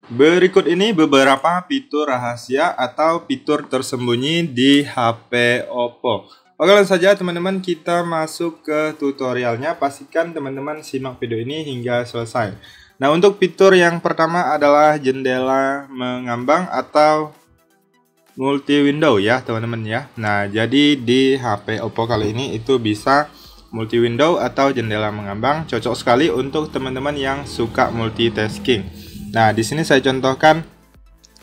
Berikut ini beberapa fitur rahasia atau fitur tersembunyi di HP Oppo. Oke, langsung saja teman-teman kita masuk ke tutorialnya. Pastikan teman-teman simak video ini hingga selesai. Nah, untuk fitur yang pertama adalah jendela mengambang atau multi window ya teman-teman ya. Nah, jadi di HP Oppo kali ini itu bisa multi window atau jendela mengambang, cocok sekali untuk teman-teman yang suka multitasking. Nah, di sini saya contohkan,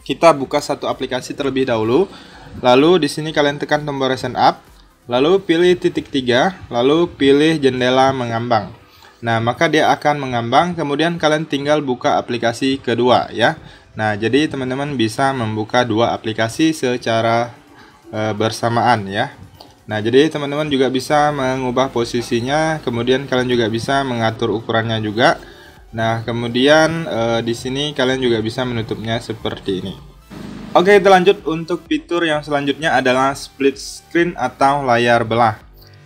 kita buka satu aplikasi terlebih dahulu, lalu di sini kalian tekan tombol recent app, lalu pilih titik 3, lalu pilih jendela mengambang. Nah, maka dia akan mengambang, kemudian kalian tinggal buka aplikasi kedua ya. Nah, jadi teman-teman bisa membuka dua aplikasi secara bersamaan ya. Nah, jadi teman-teman juga bisa mengubah posisinya, kemudian kalian juga bisa mengatur ukurannya juga. Nah, kemudian di sini kalian juga bisa menutupnya seperti ini. Oke, kita lanjut untuk fitur yang selanjutnya adalah split screen atau layar belah.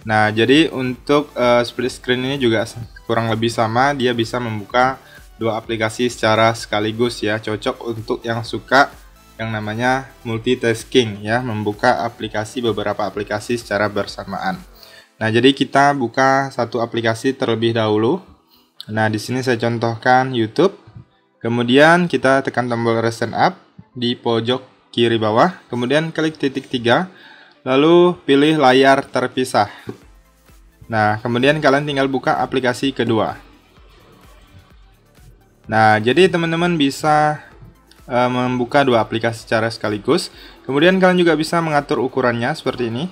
Nah, jadi untuk split screen ini juga kurang lebih sama, dia bisa membuka dua aplikasi secara sekaligus ya, cocok untuk yang suka yang namanya multitasking ya, membuka beberapa aplikasi secara bersamaan. Nah, jadi kita buka satu aplikasi terlebih dahulu. Nah, di sini saya contohkan YouTube. Kemudian kita tekan tombol recent app di pojok kiri bawah, kemudian klik titik 3, lalu pilih layar terpisah. Nah, kemudian kalian tinggal buka aplikasi kedua. Nah, jadi teman-teman bisa membuka dua aplikasi secara sekaligus. Kemudian kalian juga bisa mengatur ukurannya seperti ini.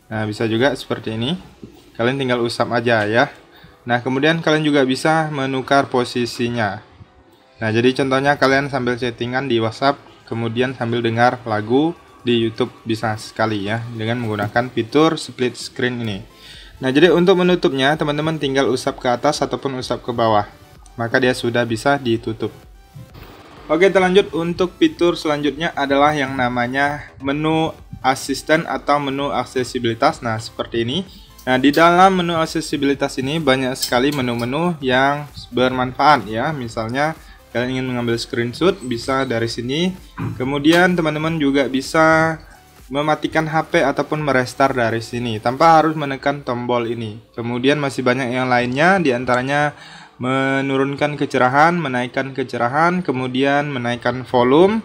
Nah, bisa juga seperti ini. Kalian tinggal usap aja ya. Nah, kemudian kalian juga bisa menukar posisinya. Nah, jadi contohnya kalian sambil chattingan di WhatsApp, kemudian sambil dengar lagu di YouTube, bisa sekali ya dengan menggunakan fitur split screen ini. Nah, jadi untuk menutupnya teman-teman tinggal usap ke atas ataupun usap ke bawah, maka dia sudah bisa ditutup. Oke, kita lanjut untuk fitur selanjutnya adalah yang namanya menu asisten atau menu aksesibilitas. Nah, seperti ini. Nah, di dalam menu aksesibilitas ini banyak sekali menu-menu yang bermanfaat ya. Misalnya kalian ingin mengambil screenshot, bisa dari sini. Kemudian teman-teman juga bisa mematikan HP ataupun merestart dari sini tanpa harus menekan tombol ini. Kemudian masih banyak yang lainnya, diantaranya menurunkan kecerahan, menaikkan kecerahan, kemudian menaikkan volume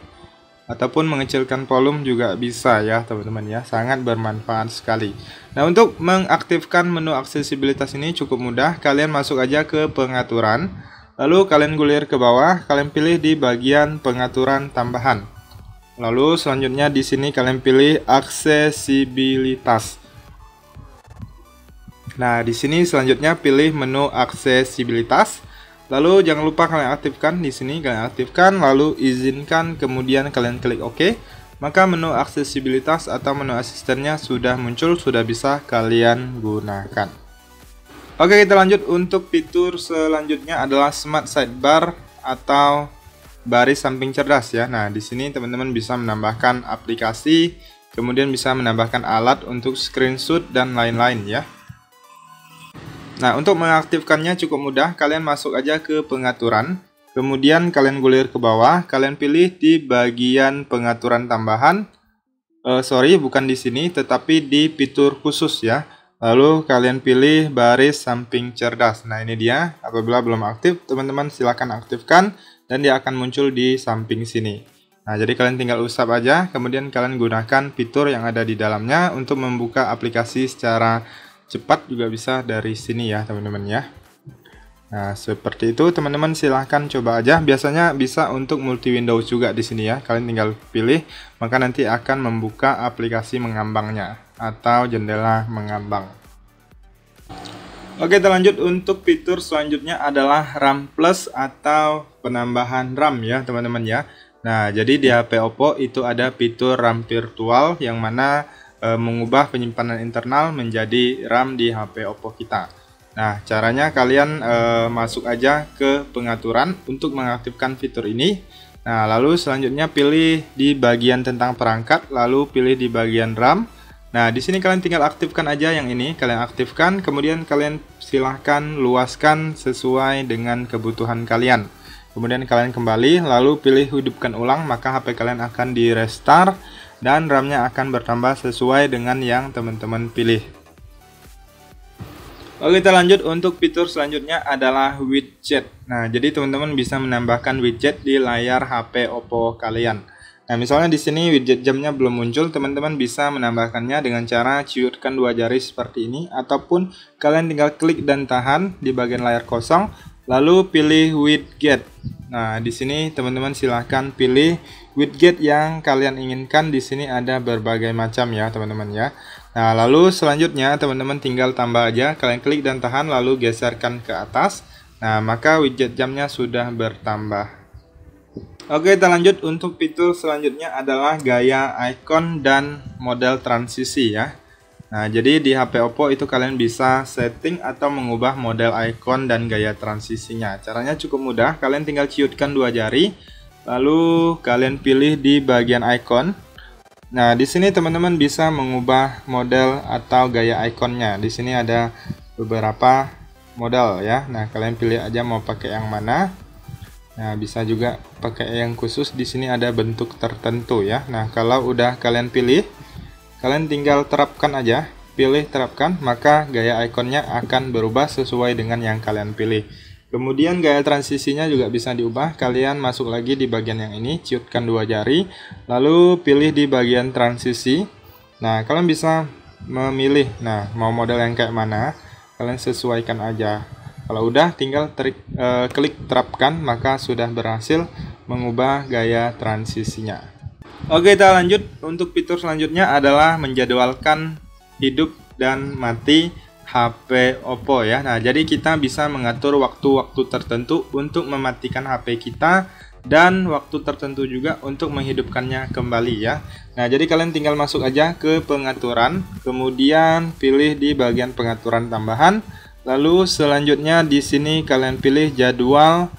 ataupun mengecilkan volume juga bisa ya teman-teman ya, sangat bermanfaat sekali. Nah, untuk mengaktifkan menu aksesibilitas ini cukup mudah, kalian masuk aja ke pengaturan, lalu kalian gulir ke bawah, kalian pilih di bagian pengaturan tambahan. Lalu selanjutnya di sini kalian pilih aksesibilitas. Nah, di sini selanjutnya pilih menu aksesibilitas. Lalu jangan lupa kalian aktifkan di sini, kalian aktifkan, lalu izinkan, kemudian kalian klik OK. Maka menu aksesibilitas atau menu asistennya sudah muncul, sudah bisa kalian gunakan. Oke, kita lanjut untuk fitur selanjutnya adalah smart sidebar atau baris samping cerdas ya. Nah, di sini teman-teman bisa menambahkan aplikasi, kemudian bisa menambahkan alat untuk screenshot dan lain-lain ya. Nah, untuk mengaktifkannya cukup mudah, kalian masuk aja ke pengaturan, kemudian kalian gulir ke bawah, kalian pilih di bagian pengaturan tambahan, bukan di sini, tetapi di fitur khusus ya. Lalu kalian pilih baris samping cerdas. Nah, ini dia, apabila belum aktif, teman-teman silahkan aktifkan, dan dia akan muncul di samping sini. Nah, jadi kalian tinggal usap aja, kemudian kalian gunakan fitur yang ada di dalamnya untuk membuka aplikasi secara cepat juga bisa dari sini ya teman-teman ya. Nah, seperti itu teman-teman, silahkan coba aja. Biasanya bisa untuk multi Windows juga di sini ya. Kalian tinggal pilih, maka nanti akan membuka aplikasi mengambangnya atau jendela mengambang. Oke, kita lanjut untuk fitur selanjutnya adalah RAM Plus atau penambahan RAM ya teman-teman ya. Nah, jadi di HP Oppo itu ada fitur RAM virtual yang mana mengubah penyimpanan internal menjadi RAM di HP Oppo kita. Nah, caranya kalian masuk aja ke pengaturan untuk mengaktifkan fitur ini. Nah, lalu selanjutnya pilih di bagian tentang perangkat, lalu pilih di bagian RAM. Nah, di sini kalian tinggal aktifkan aja yang ini, kalian aktifkan, kemudian kalian silahkan luaskan sesuai dengan kebutuhan kalian. Kemudian kalian kembali, lalu pilih hidupkan ulang, maka HP kalian akan di restart dan RAM-nya akan bertambah sesuai dengan yang teman-teman pilih. Oke, kita lanjut. Untuk fitur selanjutnya adalah widget. Nah, jadi teman-teman bisa menambahkan widget di layar HP Oppo kalian. Nah, misalnya di sini widget jamnya belum muncul, teman-teman bisa menambahkannya dengan cara ciutkan dua jari seperti ini, ataupun kalian tinggal klik dan tahan di bagian layar kosong, lalu pilih widget. Nah, di sini teman-teman silahkan pilih widget yang kalian inginkan. Di sini ada berbagai macam ya, teman-teman ya. Nah, lalu selanjutnya teman-teman tinggal tambah aja, kalian klik dan tahan lalu geserkan ke atas. Nah, maka widget jamnya sudah bertambah. Oke, kita lanjut. Untuk fitur selanjutnya adalah gaya icon dan model transisi ya. Nah, jadi di HP Oppo itu kalian bisa setting atau mengubah model icon dan gaya transisinya. Caranya cukup mudah, kalian tinggal ciutkan dua jari, lalu kalian pilih di bagian icon. Nah, di sini teman-teman bisa mengubah model atau gaya ikonnya. Di sini ada beberapa model ya. Nah, kalian pilih aja mau pakai yang mana. Nah, bisa juga pakai yang khusus. Di sini ada bentuk tertentu ya. Nah, kalau udah kalian pilih, kalian tinggal terapkan aja. Pilih terapkan, maka gaya ikonnya akan berubah sesuai dengan yang kalian pilih. Kemudian gaya transisinya juga bisa diubah. Kalian masuk lagi di bagian yang ini, ciutkan dua jari, lalu pilih di bagian transisi. Nah, kalian bisa memilih, nah mau model yang kayak mana, kalian sesuaikan aja. Kalau udah, tinggal klik terapkan, maka sudah berhasil mengubah gaya transisinya. Oke, kita lanjut. Untuk fitur selanjutnya adalah menjadwalkan hidup dan mati HP Oppo ya. Nah, jadi kita bisa mengatur waktu-waktu tertentu untuk mematikan HP kita dan waktu tertentu juga untuk menghidupkannya kembali ya. Nah, jadi kalian tinggal masuk aja ke pengaturan, kemudian pilih di bagian pengaturan tambahan. Lalu selanjutnya di sini kalian pilih jadwal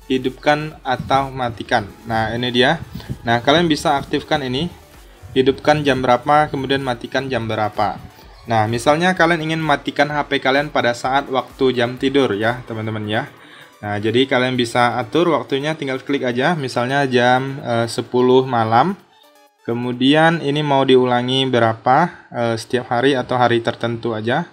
hidupkan atau matikan. Nah, ini dia. Nah, kalian bisa aktifkan ini. Hidupkan jam berapa, kemudian matikan jam berapa. Nah, misalnya kalian ingin matikan HP kalian pada saat waktu jam tidur ya, teman-teman ya. Nah, jadi kalian bisa atur waktunya, tinggal klik aja, misalnya jam 10 malam. Kemudian ini mau diulangi berapa, setiap hari atau hari tertentu aja.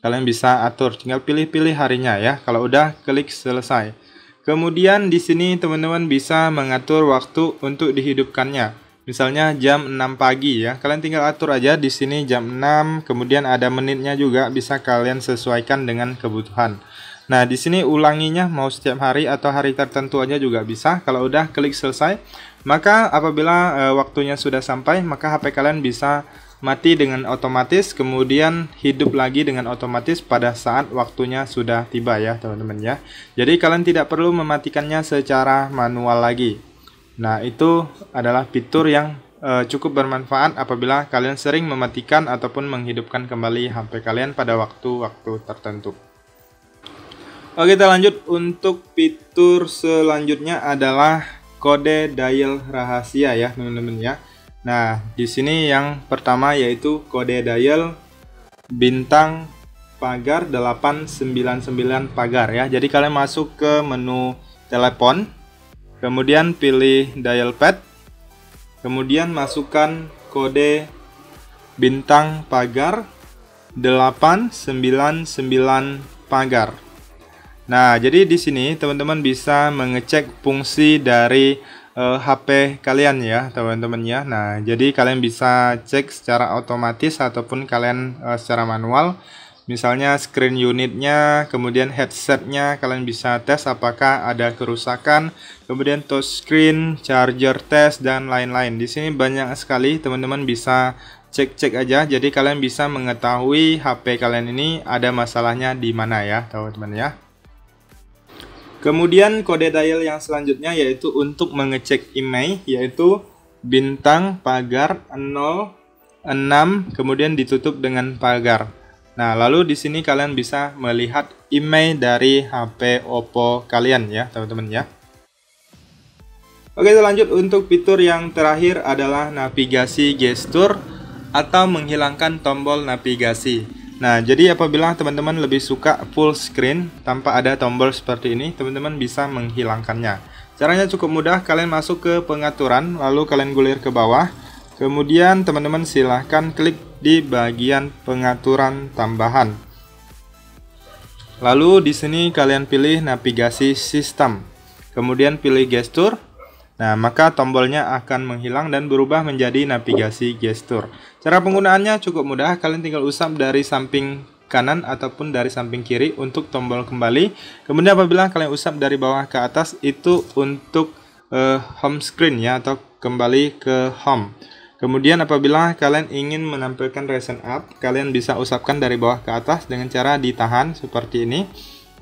Kalian bisa atur, tinggal pilih-pilih harinya ya. Kalau udah, klik selesai. Kemudian di sini teman-teman bisa mengatur waktu untuk dihidupkannya. Misalnya jam 6 pagi ya, kalian tinggal atur aja di sini jam 6, kemudian ada menitnya juga, bisa kalian sesuaikan dengan kebutuhan. Nah, di sini ulanginya mau setiap hari atau hari tertentu aja juga bisa. Kalau udah, klik selesai. Maka apabila waktunya sudah sampai, maka HP kalian bisa mati dengan otomatis, kemudian hidup lagi dengan otomatis pada saat waktunya sudah tiba ya, teman-teman ya. Jadi kalian tidak perlu mematikannya secara manual lagi. Nah, itu adalah fitur yang cukup bermanfaat apabila kalian sering mematikan ataupun menghidupkan kembali HP kalian pada waktu-waktu tertentu. Oke, kita lanjut. Untuk fitur selanjutnya adalah kode dial rahasia ya, teman-teman ya. Nah, di sini yang pertama yaitu kode dial bintang pagar 899 pagar ya. Jadi kalian masuk ke menu telepon. Kemudian pilih dial pad, kemudian masukkan kode bintang pagar 899 pagar. Nah, jadi di sini teman-teman bisa mengecek fungsi dari HP kalian ya, teman-teman ya. Nah, jadi kalian bisa cek secara otomatis ataupun kalian secara manual. Misalnya screen unitnya, kemudian headsetnya, kalian bisa tes apakah ada kerusakan, kemudian touchscreen, charger test, dan lain-lain. Di sini banyak sekali, teman-teman bisa cek-cek aja. Jadi kalian bisa mengetahui HP kalian ini ada masalahnya di mana ya, teman-teman ya. Kemudian kode dial yang selanjutnya yaitu untuk mengecek email, yaitu bintang pagar 06, kemudian ditutup dengan pagar. Nah, lalu di sini kalian bisa melihat email dari HP Oppo kalian ya, teman-teman ya. Oke, kita lanjut. Untuk fitur yang terakhir adalah navigasi gestur atau menghilangkan tombol navigasi. Nah, jadi apabila teman-teman lebih suka full screen tanpa ada tombol seperti ini, teman-teman bisa menghilangkannya. Caranya cukup mudah, kalian masuk ke pengaturan, lalu kalian gulir ke bawah. Kemudian teman-teman silahkan klik di bagian pengaturan tambahan. Lalu di sini kalian pilih navigasi sistem. Kemudian pilih gestur. Nah, maka tombolnya akan menghilang dan berubah menjadi navigasi gestur. Cara penggunaannya cukup mudah, kalian tinggal usap dari samping kanan ataupun dari samping kiri untuk tombol kembali. Kemudian apabila kalian usap dari bawah ke atas itu untuk home screen ya, atau kembali ke home. Kemudian apabila kalian ingin menampilkan recent up, kalian bisa usapkan dari bawah ke atas dengan cara ditahan seperti ini,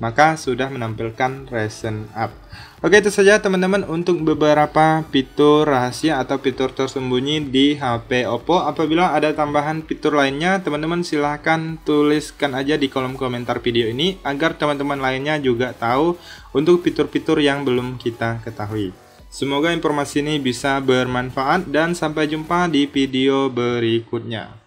maka sudah menampilkan recent up. Oke, itu saja teman-teman untuk beberapa fitur rahasia atau fitur tersembunyi di HP Oppo. Apabila ada tambahan fitur lainnya, teman-teman silahkan tuliskan aja di kolom komentar video ini agar teman-teman lainnya juga tahu untuk fitur-fitur yang belum kita ketahui. Semoga informasi ini bisa bermanfaat dan sampai jumpa di video berikutnya.